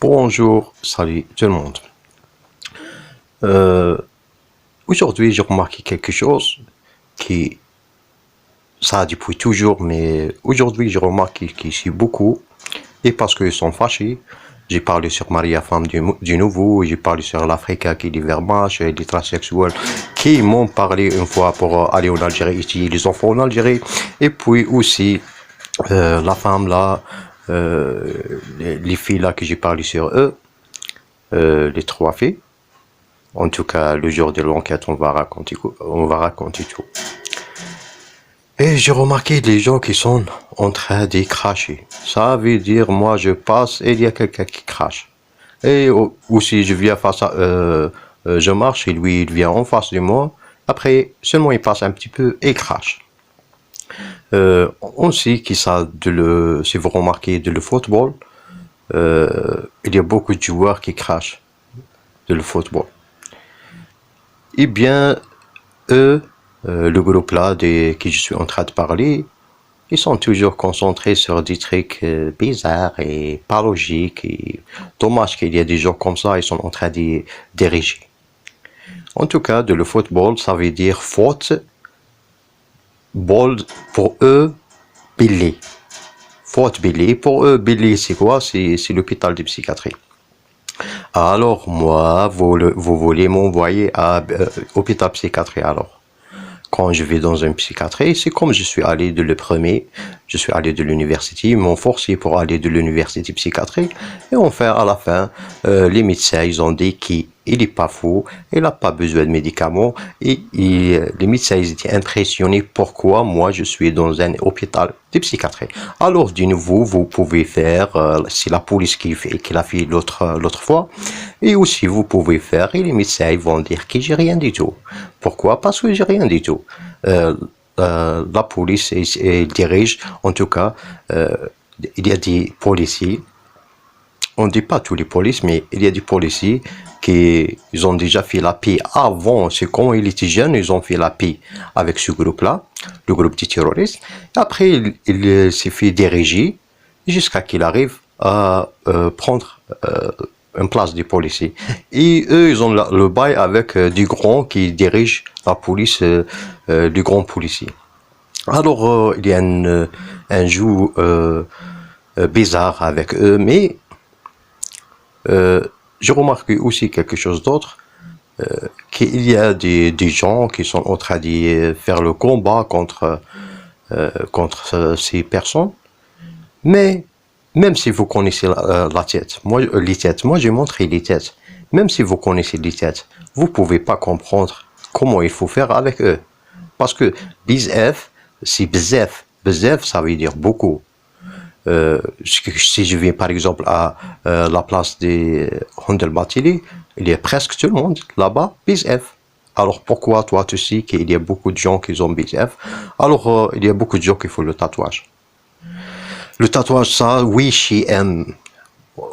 Bonjour, salut tout le monde. Euh, Aujourd'hui, j'ai remarqué quelque chose qui, ça a depuis toujours, mais aujourd'hui, j'ai remarqué qu'ici beaucoup, et parce qu'ils sont fâchés, j'ai parlé sur Maria Femme du Nouveau, j'ai parlé sur l'Africain qui dit Vermache, et les transsexuels qui m'ont parlé une fois pour aller en Algérie, étudier les enfants en Algérie, et puis aussi la femme là, les filles là que j'ai parlé sur eux, les trois filles. En tout cas, le jour de l'enquête, on va raconter tout. Et j'ai remarqué les gens qui sont en train de cracher. Ça veut dire, moi, je passe et il y a quelqu'un qui crache. Et aussi, je viens face à, je marche et lui, il vient en face de moi. Après, seulement il passe un petit peu et il crache. On sait que ça, si vous remarquez, de le football, il y a beaucoup de joueurs qui crachent de le football. Eh bien, eux, le groupe là de qui je suis en train de parler, ils sont toujours concentrés sur des trucs bizarres et pas logiques. Et dommage qu'il y ait des gens comme ça, ils sont en train de diriger. En tout cas, de le football, ça veut dire faute, ball pour eux, Billy. Faute Billy. Pour eux, Billy, c'est quoi? C'est l'hôpital de psychiatrie. Alors, moi, vous voulez m'envoyer à hôpital psychiatrie alors? Quand je vais dans une psychiatrie, c'est comme je suis allé de le premier, je suis allé de l'université, ils m'ont forcé pour aller de l'université psychiatrie, et enfin, à la fin, les médecins, ils ont dit qu'il n'est pas fou, il n'a pas besoin de médicaments, et les médecins, ils étaient impressionnés pourquoi moi, je suis dans un hôpital de psychiatrie. Alors, de nouveau, vous pouvez faire, c'est la police qui l'a fait l'autre fois, et aussi, vous pouvez faire, et les médecins, ils vont dire que j'ai rien du tout. Pourquoi? Parce que j'ai rien du tout. La police dirige, en tout cas, il y a des policiers, on ne dit pas tous les policiers, mais il y a des policiers qui ils ont déjà fait la paix avant, c'est quand il était jeune, ils ont fait la paix avec ce groupe-là, le groupe des terroristes. Après, il s'est fait diriger jusqu'à qu'il arrive à prendre une place des policiers. Et eux, ils ont le bail avec du grand qui dirige la police, du grand policier. Alors, il y a un jeu bizarre avec eux, mais j'ai remarqué aussi quelque chose d'autre, qu'il y a des gens qui sont en train de faire le combat contre ces personnes, mais même si vous connaissez la tête, les têtes, moi j'ai montré les têtes, même si vous connaissez les têtes, vous pouvez pas comprendre comment il faut faire avec eux. Parce que bizef, c'est bzef. Bzef, ça veut dire beaucoup. Si je viens par exemple à la place des Hondelbatili, il y a presque tout le monde là-bas, BZF. Alors pourquoi toi tu sais qu'il y a beaucoup de gens qui ont BZF? Alors il y a beaucoup de gens qui font le tatouage. Le tatouage, ça, oui, she aime.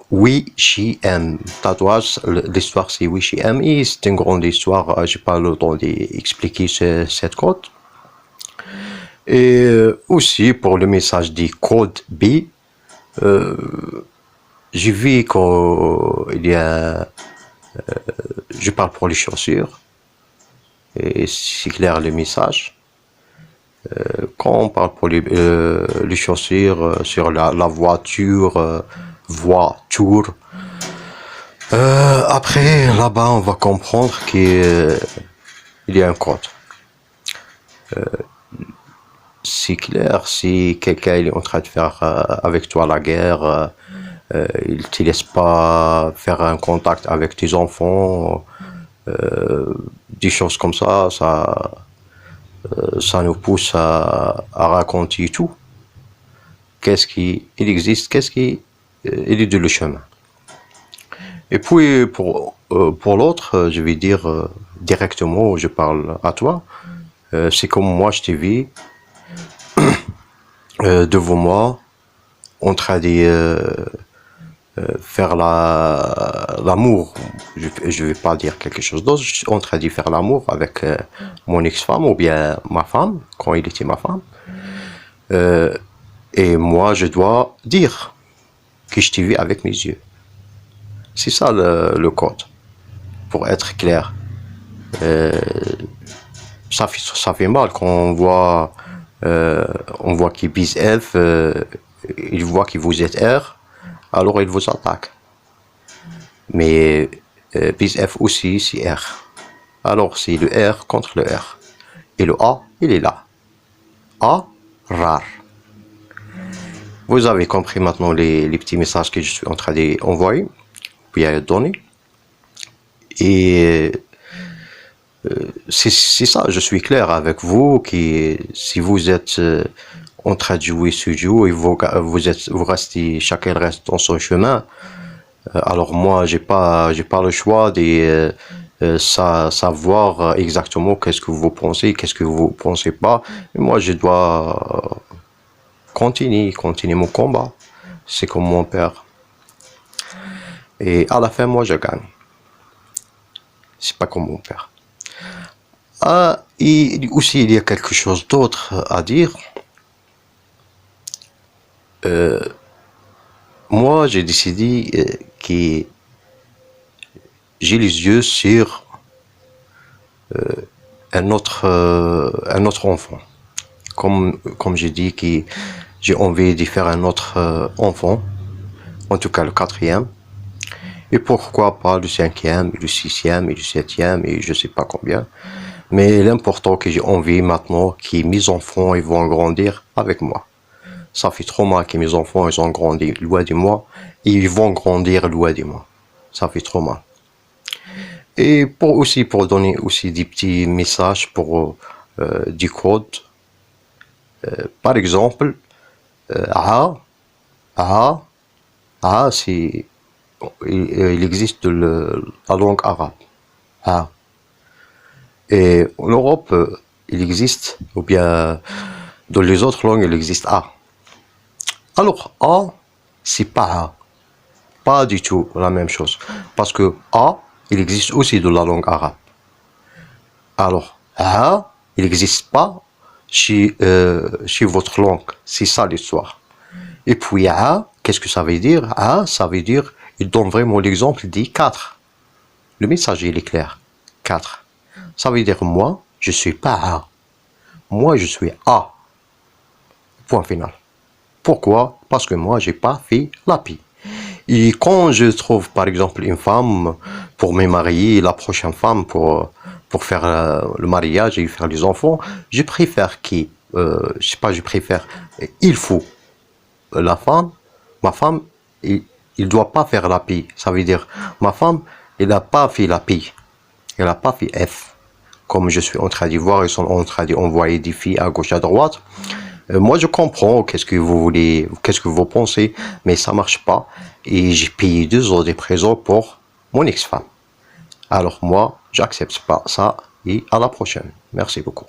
Oui, she aime. Tatouage, l'histoire c'est oui, she aime. Et c'est une grande histoire, j'ai pas le temps d'expliquer cette code. Et aussi pour le message des codes B, j'ai vu qu'il y a, je parle pour les chaussures, et c'est clair le message. Quand on parle pour les chaussures sur la voiture, après là-bas on va comprendre qu'il y a un code. C'est clair, si quelqu'un est en train de faire avec toi la guerre, il te laisse pas faire un contact avec tes enfants, des choses comme ça, ça nous pousse à raconter tout. Qu'est-ce qui il existe, qu'est-ce qui il est de le chemin. Et puis pour l'autre, je vais dire directement, je parle à toi, c'est comme moi je t'ai vu devant moi en train de faire l'amour. Je vais pas dire quelque chose d'autre, je suis en train de faire l'amour avec mon ex-femme ou bien ma femme, quand il était ma femme. Et moi, je dois dire que je t'ai vu avec mes yeux. C'est ça le code, pour être clair. Euh, ça fait mal quand on voit qu'il vise F, il voit que vous êtes R, alors il vous attaque. Mais vise F aussi, c'est R. Alors c'est le R contre le R. Et le A, il est là. A, rare. Vous avez compris maintenant les petits messages que je suis en train d'envoyer, puis à donner. Et c'est ça, je suis clair avec vous, qui si vous êtes en train de jouer ce jeu et vous restez, chacun reste dans son chemin, alors moi j'ai pas le choix de savoir exactement qu'est-ce que vous pensez, qu'est-ce que vous pensez pas. Et moi je dois continuer mon combat. C'est comme mon père. Et à la fin, moi je gagne. C'est pas comme mon père. Ah, et aussi, il y a quelque chose d'autre à dire. Moi, j'ai décidé que j'ai les yeux sur un autre enfant. Comme j'ai dit que j'ai envie de faire un autre enfant, en tout cas le quatrième, et pourquoi pas le cinquième, le sixième, et le septième, et je sais pas combien. Mais l'important que j'ai envie maintenant, que mes enfants ils vont grandir avec moi. Ça fait trop mal que mes enfants ils ont grandi loin de moi, et ils vont grandir loin de moi. Ça fait trop mal. Et pour donner aussi des petits messages pour du code. Par exemple, A, A, A, c'est il existe la langue arabe. A. Et en Europe, il existe, ou bien dans les autres langues, il existe A. Alors A, c'est pas A. Pas du tout la même chose. Parce que A, il existe aussi dans la langue arabe. Alors, A, il n'existe pas chez votre langue. C'est ça l'histoire. Et puis A, qu'est-ce que ça veut dire? A, ça veut dire, il donne vraiment l'exemple des 4. Le message, il est clair. 4. Ça veut dire, moi, je suis pas A. Moi, je suis A. Point final. Pourquoi? Parce que moi, j'ai pas fait la pi. Et quand je trouve, par exemple, une femme pour me marier, la prochaine femme pour faire le mariage et faire les enfants, je préfère je sais pas, je préfère, il faut la femme, ma femme, il doit pas faire la pi. Ça veut dire, ma femme, elle n'a pas fait la pi. Elle n'a pas fait F. Comme je suis en train de voir, ils sont en train d'envoyer des filles à gauche, à droite. Moi, je comprends qu'est-ce que vous voulez, qu'est-ce que vous pensez, mais ça marche pas. Et j'ai payé 2 ans de prison pour mon ex-femme. Alors moi, j'accepte pas ça et à la prochaine. Merci beaucoup.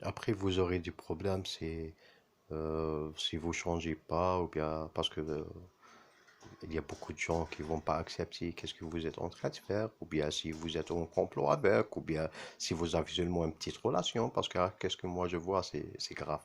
Après, vous aurez des problèmes si vous changez pas ou bien parce que il y a beaucoup de gens qui vont pas accepter qu'est-ce que vous êtes en train de faire ou bien si vous êtes en complot avec ou bien si vous avez seulement une petite relation parce que qu'est-ce que moi je vois c'est grave.